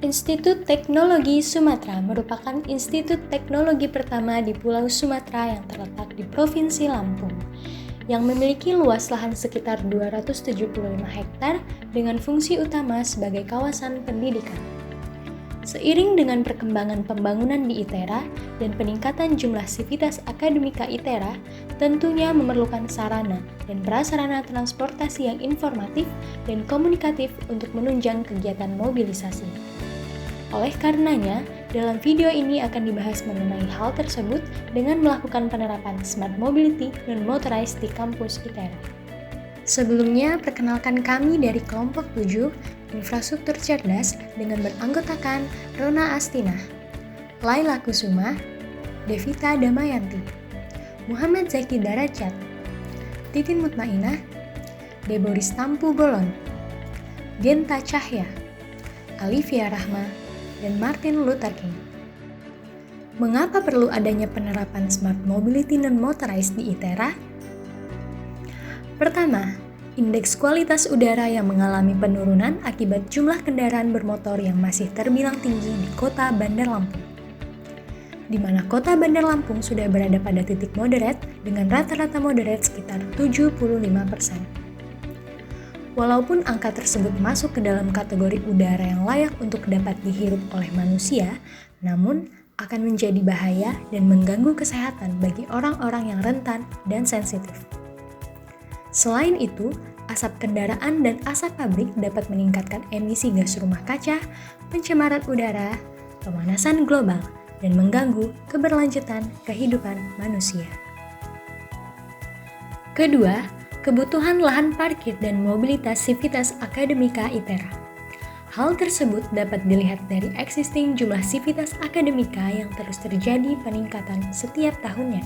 Institut Teknologi Sumatera merupakan institut teknologi pertama di Pulau Sumatera yang terletak di Provinsi Lampung, yang memiliki luas lahan sekitar 275 hektar dengan fungsi utama sebagai kawasan pendidikan. Seiring dengan perkembangan pembangunan di ITERA dan peningkatan jumlah sivitas akademika ITERA, tentunya memerlukan sarana dan prasarana transportasi yang informatif dan komunikatif untuk menunjang kegiatan mobilisasi. Oleh karenanya, dalam video ini akan dibahas mengenai hal tersebut dengan melakukan penerapan Smart Mobility non-motorized di kampus ITERA. Sebelumnya, perkenalkan kami dari kelompok 7, Infrastruktur Cerdas dengan beranggotakan Rona Astina, Laila Kusuma, Devita Damayanti, Muhammad Zaki Darajat, Titin Mutmainah, Deboris Tampu Bolon, Genta Cahya, Alivia Rahma, dan Martin Luther King. Mengapa perlu adanya penerapan Smart Mobility non-motorized di ITERA? Pertama, indeks kualitas udara yang mengalami penurunan akibat jumlah kendaraan bermotor yang masih terbilang tinggi di kota Bandar Lampung, di mana kota Bandar Lampung sudah berada pada titik moderat dengan rata-rata moderat sekitar 75%. Walaupun angka tersebut masuk ke dalam kategori udara yang layak untuk dapat dihirup oleh manusia, namun akan menjadi bahaya dan mengganggu kesehatan bagi orang-orang yang rentan dan sensitif. Selain itu, asap kendaraan dan asap pabrik dapat meningkatkan emisi gas rumah kaca, pencemaran udara, pemanasan global, dan mengganggu keberlanjutan kehidupan manusia. Kedua, kebutuhan lahan parkir dan mobilitas sivitas akademika ITERA. Hal tersebut dapat dilihat dari existing jumlah sivitas akademika yang terus terjadi peningkatan setiap tahunnya.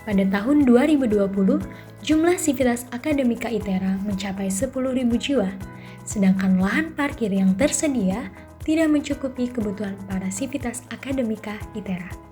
Pada tahun 2020, jumlah sivitas akademika ITERA mencapai 10.000 jiwa, sedangkan lahan parkir yang tersedia tidak mencukupi kebutuhan para sivitas akademika ITERA.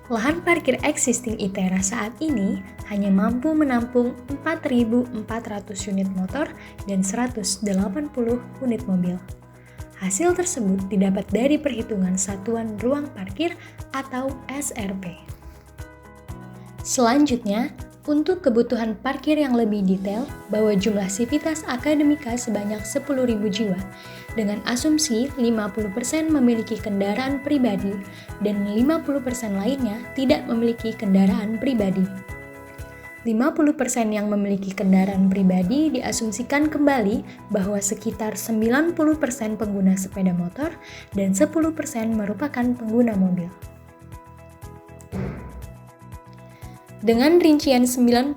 Lahan parkir existing ITERA saat ini hanya mampu menampung 4.400 unit motor dan 180 unit mobil. Hasil tersebut didapat dari perhitungan Satuan Ruang Parkir atau SRP. Selanjutnya, untuk kebutuhan parkir yang lebih detail, bahwa jumlah sivitas akademika sebanyak 10.000 jiwa, dengan asumsi 50% memiliki kendaraan pribadi dan 50% lainnya tidak memiliki kendaraan pribadi. 50% yang memiliki kendaraan pribadi diasumsikan kembali bahwa sekitar 90% pengguna sepeda motor dan 10% merupakan pengguna mobil. Dengan rincian 90%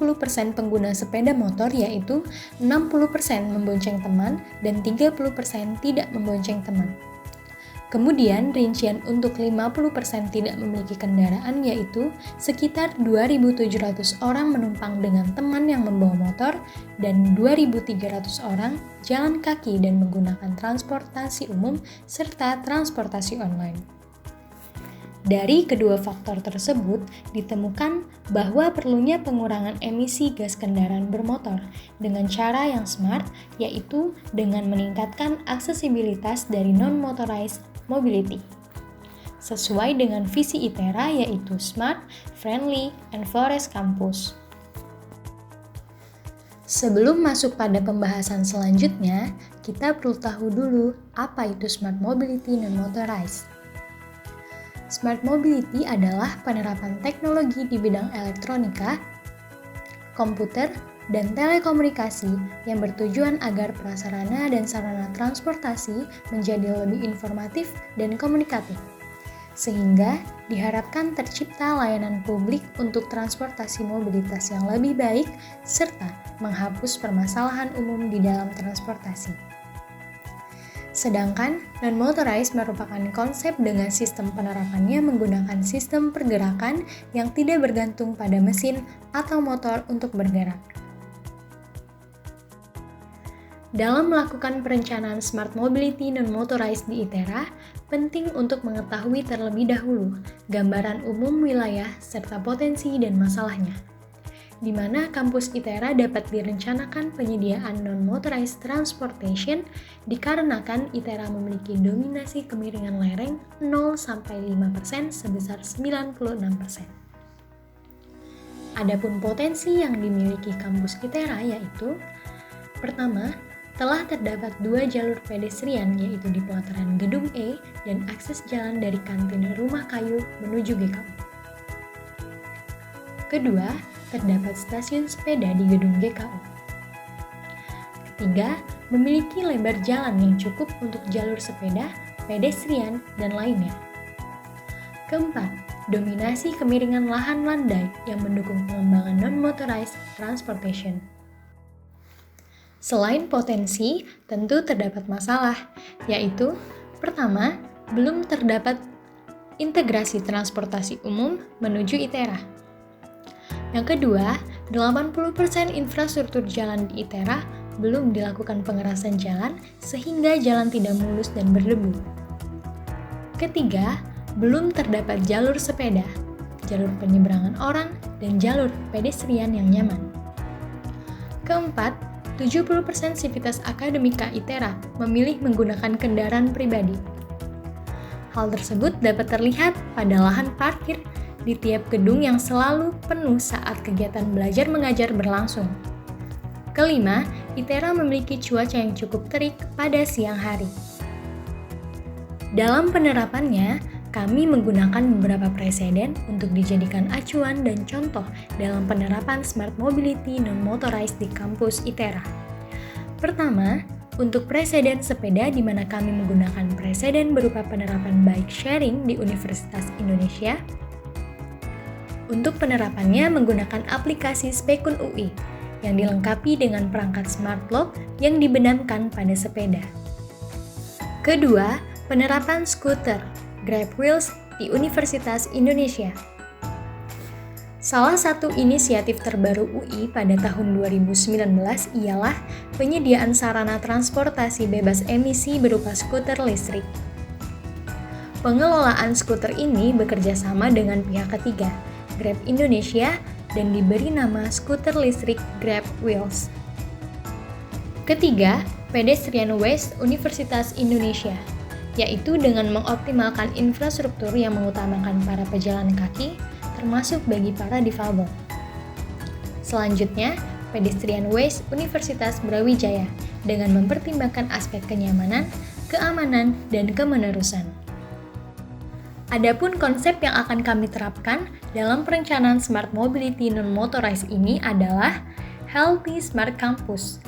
pengguna sepeda motor yaitu 60% membonceng teman dan 30% tidak membonceng teman. Kemudian rincian untuk 50% tidak memiliki kendaraan yaitu sekitar 2.700 orang menumpang dengan teman yang membawa motor dan 2.300 orang jalan kaki dan menggunakan transportasi umum serta transportasi online. Dari kedua faktor tersebut, ditemukan bahwa perlunya pengurangan emisi gas kendaraan bermotor dengan cara yang smart, yaitu dengan meningkatkan aksesibilitas dari non-motorized mobility. Sesuai dengan visi ITERA yaitu Smart, Friendly, and Forest Campus. Sebelum masuk pada pembahasan selanjutnya, kita perlu tahu dulu apa itu Smart Mobility non-motorized. Smart Mobility adalah penerapan teknologi di bidang elektronika, komputer, dan telekomunikasi yang bertujuan agar prasarana dan sarana transportasi menjadi lebih informatif dan komunikatif, sehingga diharapkan tercipta layanan publik untuk transportasi mobilitas yang lebih baik serta menghapus permasalahan umum di dalam transportasi. Sedangkan non-motorized merupakan konsep dengan sistem penerapannya menggunakan sistem pergerakan yang tidak bergantung pada mesin atau motor untuk bergerak. Dalam melakukan perencanaan Smart Mobility non-motorized di ITERA, penting untuk mengetahui terlebih dahulu gambaran umum wilayah serta potensi dan masalahnya. di mana kampus ITERA dapat direncanakan penyediaan non-motorized transportation dikarenakan ITERA memiliki dominasi kemiringan lereng 0-5% sebesar 96%. Adapun potensi yang dimiliki kampus ITERA yaitu: pertama, telah terdapat 2 jalur pedestrian yaitu di pelataran Gedung E dan akses jalan dari kantin Rumah Kayu menuju GKU. Kedua, terdapat stasiun sepeda di gedung GKU. Ketiga, memiliki lebar jalan yang cukup untuk jalur sepeda, pedestrian, dan lainnya. Keempat, dominasi kemiringan lahan landai yang mendukung pengembangan non-motorized transportation. Selain potensi, tentu terdapat masalah, yaitu: pertama, belum terdapat integrasi transportasi umum menuju ITERA. Yang kedua, 80% infrastruktur jalan di ITERA belum dilakukan pengerasan jalan sehingga jalan tidak mulus dan berdebu. Ketiga, belum terdapat jalur sepeda, jalur penyeberangan orang, dan jalur pedestrian yang nyaman. Keempat, 70% sivitas akademika ITERA memilih menggunakan kendaraan pribadi. Hal tersebut dapat terlihat pada lahan parkir di tiap gedung yang selalu penuh saat kegiatan belajar mengajar berlangsung. Kelima, ITERA memiliki cuaca yang cukup terik pada siang hari. Dalam penerapannya, kami menggunakan beberapa preseden untuk dijadikan acuan dan contoh dalam penerapan Smart Mobility Non-Motorized di kampus ITERA. Pertama, untuk preseden sepeda di mana kami menggunakan preseden berupa penerapan bike sharing di Universitas Indonesia. Untuk penerapannya menggunakan aplikasi Spekun UI yang dilengkapi dengan perangkat smart lock yang dibenamkan pada sepeda. Kedua, penerapan skuter Grab Wheels di Universitas Indonesia. Salah satu inisiatif terbaru UI pada tahun 2019 ialah penyediaan sarana transportasi bebas emisi berupa skuter listrik. Pengelolaan skuter ini bekerja sama dengan pihak ketiga, Grab Indonesia, dan diberi nama skuter listrik Grab Wheels. Ketiga, Pedestrian Waste Universitas Indonesia, yaitu dengan mengoptimalkan infrastruktur yang mengutamakan para pejalan kaki, termasuk bagi para difabel. Selanjutnya, Pedestrian Waste Universitas Brawijaya, dengan mempertimbangkan aspek kenyamanan, keamanan, dan kemenerusan. Adapun konsep yang akan kami terapkan dalam perencanaan Smart Mobility Non-Motorized ini adalah Healthy Smart Campus.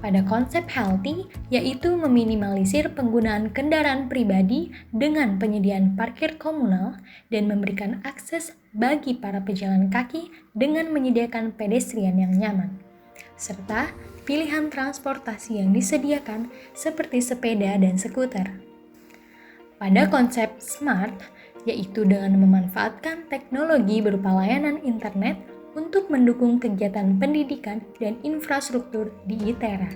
Pada konsep healthy, yaitu meminimalisir penggunaan kendaraan pribadi dengan penyediaan parkir komunal dan memberikan akses bagi para pejalan kaki dengan menyediakan pedestrian yang nyaman, serta pilihan transportasi yang disediakan seperti sepeda dan skuter. Pada konsep smart, yaitu dengan memanfaatkan teknologi berupa layanan internet untuk mendukung kegiatan pendidikan dan infrastruktur di ITERA.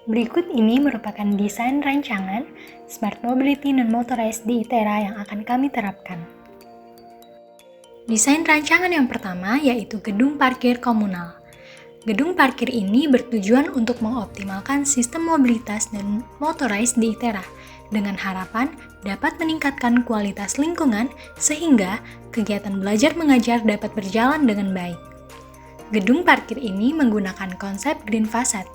Berikut ini merupakan desain rancangan Smart Mobility Non-Motorized di ITERA yang akan kami terapkan. Desain rancangan yang pertama yaitu gedung parkir komunal. Gedung parkir ini bertujuan untuk mengoptimalkan sistem mobilitas dan motorized di ITERA dengan harapan dapat meningkatkan kualitas lingkungan sehingga kegiatan belajar mengajar dapat berjalan dengan baik. Gedung parkir ini menggunakan konsep green facade,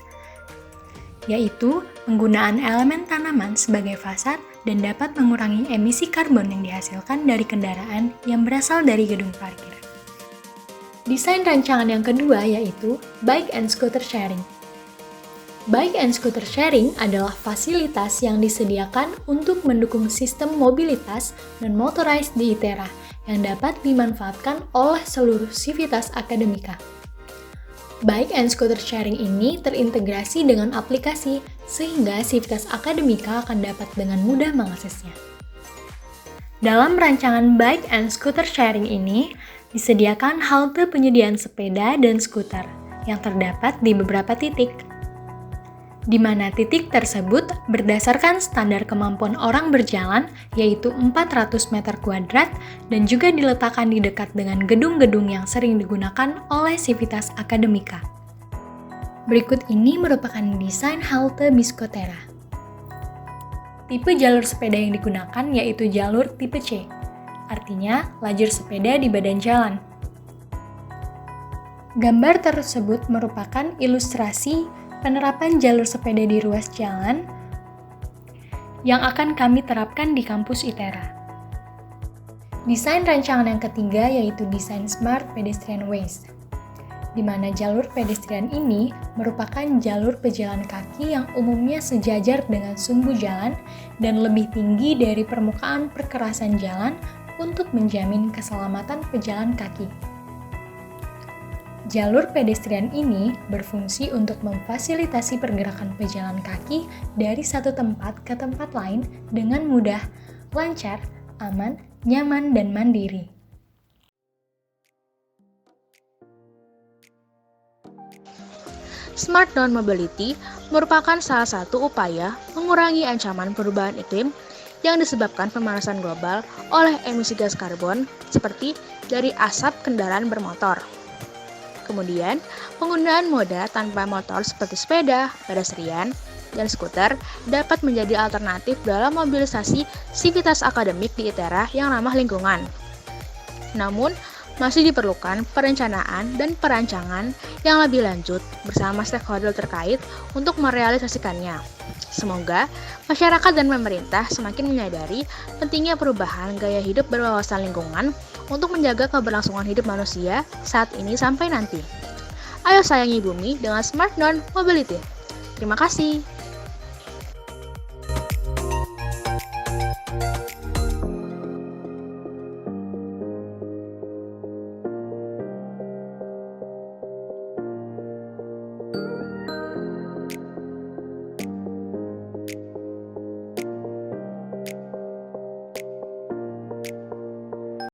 yaitu penggunaan elemen tanaman sebagai fasad dan dapat mengurangi emisi karbon yang dihasilkan dari kendaraan yang berasal dari gedung parkir. Desain rancangan yang kedua yaitu bike and scooter sharing. Bike and scooter sharing adalah fasilitas yang disediakan untuk mendukung sistem mobilitas non-motorized di ITERA yang dapat dimanfaatkan oleh seluruh sivitas akademika. Bike and scooter sharing ini terintegrasi dengan aplikasi sehingga sivitas akademika akan dapat dengan mudah mengaksesnya. Dalam rancangan bike and scooter sharing ini, disediakan halte penyediaan sepeda dan skuter yang terdapat di beberapa titik. di mana titik tersebut berdasarkan standar kemampuan orang berjalan, yaitu 400 meter kuadrat, dan juga diletakkan di dekat dengan gedung-gedung yang sering digunakan oleh Civitas Akademika. Berikut ini merupakan desain halte Biskotera. Tipe jalur sepeda yang digunakan yaitu jalur tipe C, artinya lajur sepeda di badan jalan. Gambar tersebut merupakan ilustrasi penerapan jalur sepeda di ruas jalan yang akan kami terapkan di kampus ITERA. Desain rancangan yang ketiga yaitu desain Smart Pedestrian Ways, di mana jalur pedestrian ini merupakan jalur pejalan kaki yang umumnya sejajar dengan sumbu jalan dan lebih tinggi dari permukaan perkerasan jalan untuk menjamin keselamatan pejalan kaki. Jalur pedestrian ini berfungsi untuk memfasilitasi pergerakan pejalan kaki dari satu tempat ke tempat lain dengan mudah, lancar, aman, nyaman, dan mandiri. Smart Non-Mobility merupakan salah satu upaya mengurangi ancaman perubahan iklim yang disebabkan pemanasan global oleh emisi gas karbon seperti dari asap kendaraan bermotor. Kemudian, penggunaan moda tanpa motor seperti sepeda, pedestrian, dan skuter dapat menjadi alternatif dalam mobilisasi Civitas Akademik di ITERA yang ramah lingkungan. Namun, masih diperlukan perencanaan dan perancangan yang lebih lanjut bersama stakeholder terkait untuk merealisasikannya. Semoga masyarakat dan pemerintah semakin menyadari pentingnya perubahan gaya hidup berwawasan lingkungan untuk menjaga keberlangsungan hidup manusia saat ini sampai nanti. Ayo sayangi bumi dengan Smart Non-Mobility. Terima kasih.